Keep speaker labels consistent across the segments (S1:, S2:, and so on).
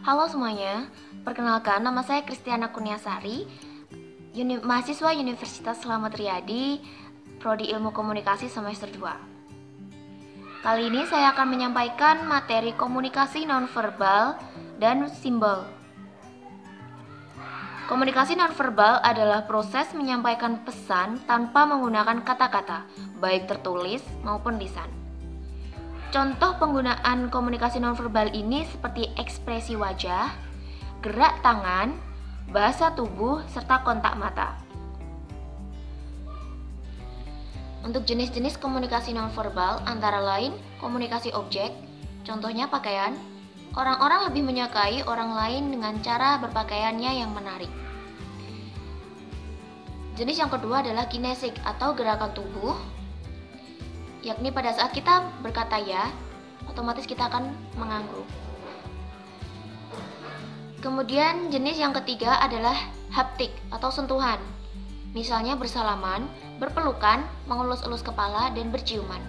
S1: Halo semuanya, perkenalkan nama saya Kristiana Kurniasari, mahasiswa Universitas Slamet Riyadi, Prodi Ilmu Komunikasi semester 2. Kali ini saya akan menyampaikan materi komunikasi nonverbal dan simbol. Komunikasi nonverbal adalah proses menyampaikan pesan tanpa menggunakan kata-kata, baik tertulis maupun lisan. Contoh penggunaan komunikasi nonverbal ini seperti ekspresi wajah, gerak tangan, bahasa tubuh, serta kontak mata. Untuk jenis-jenis komunikasi nonverbal antara lain komunikasi objek, contohnya pakaian. Orang-orang lebih menyukai orang lain dengan cara berpakaiannya yang menarik. Jenis yang kedua adalah kinesik atau gerakan tubuh, yakni pada saat kita berkata ya, otomatis kita akan mengangguk. Kemudian jenis yang ketiga adalah haptik atau sentuhan, misalnya bersalaman, berpelukan, mengelus-elus kepala, dan berciuman.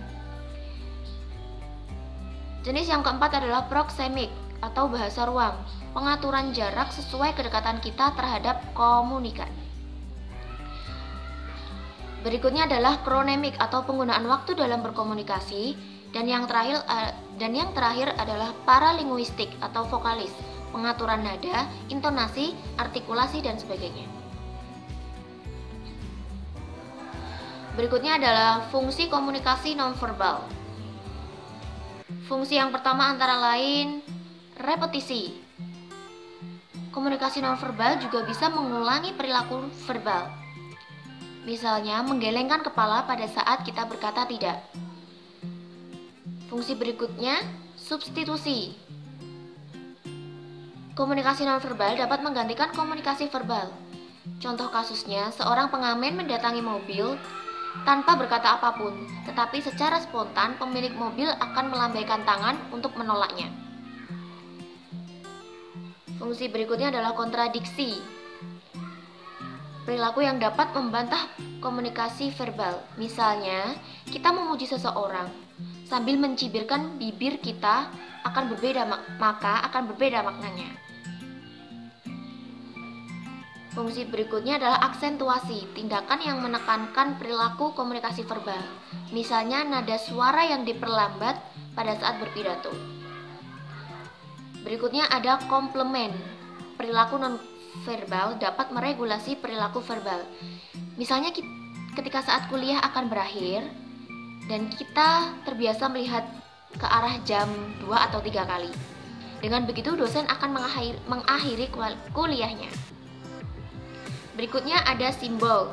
S1: Jenis yang keempat adalah proksemik atau bahasa ruang, pengaturan jarak sesuai kedekatan kita terhadap komunikan. Berikutnya adalah kronemik atau penggunaan waktu dalam berkomunikasi, dan yang terakhir adalah paralinguistik atau vokalis, pengaturan nada, intonasi, artikulasi, dan sebagainya. Berikutnya adalah fungsi komunikasi nonverbal. Fungsi yang pertama antara lain repetisi. Komunikasi nonverbal juga bisa mengulangi perilaku verbal. Misalnya, menggelengkan kepala pada saat kita berkata tidak. Fungsi berikutnya, substitusi. Komunikasi nonverbal dapat menggantikan komunikasi verbal. Contoh kasusnya, seorang pengamen mendatangi mobil tanpa berkata apapun, tetapi secara spontan pemilik mobil akan melambaikan tangan untuk menolaknya. Fungsi berikutnya adalah kontradiksi. Perilaku yang dapat membantah komunikasi verbal. Misalnya, kita memuji seseorang sambil mencibirkan bibir kita maka akan berbeda maknanya. Fungsi berikutnya adalah aksentuasi, tindakan yang menekankan perilaku komunikasi verbal. Misalnya, nada suara yang diperlambat pada saat berpidato. Berikutnya ada komplement. Perilaku nonverbal dapat meregulasi perilaku verbal. Misalnya ketika saat kuliah akan berakhir dan kita terbiasa melihat ke arah jam 2 atau 3 kali. Dengan begitu dosen akan mengakhiri kuliahnya. Berikutnya ada simbol.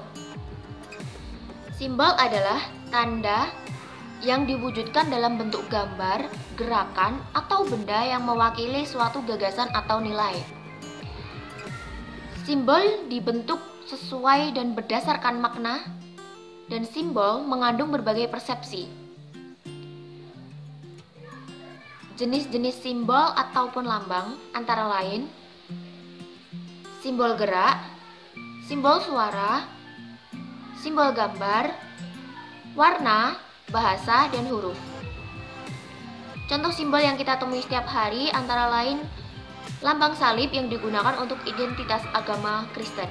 S1: Simbol adalah tanda yang diwujudkan dalam bentuk gambar, gerakan, atau benda yang mewakili suatu gagasan atau nilai. Simbol dibentuk sesuai dan berdasarkan makna, dan simbol mengandung berbagai persepsi. Jenis-jenis simbol ataupun lambang antara lain simbol gerak, simbol suara, simbol gambar, warna, bahasa, dan huruf. Contoh simbol yang kita temui setiap hari antara lain lambang salib yang digunakan untuk identitas agama Kristen,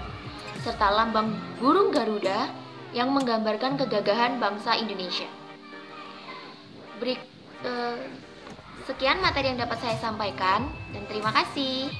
S1: serta lambang burung Garuda yang menggambarkan kegagahan bangsa Indonesia. Sekian materi yang dapat saya sampaikan, dan terima kasih.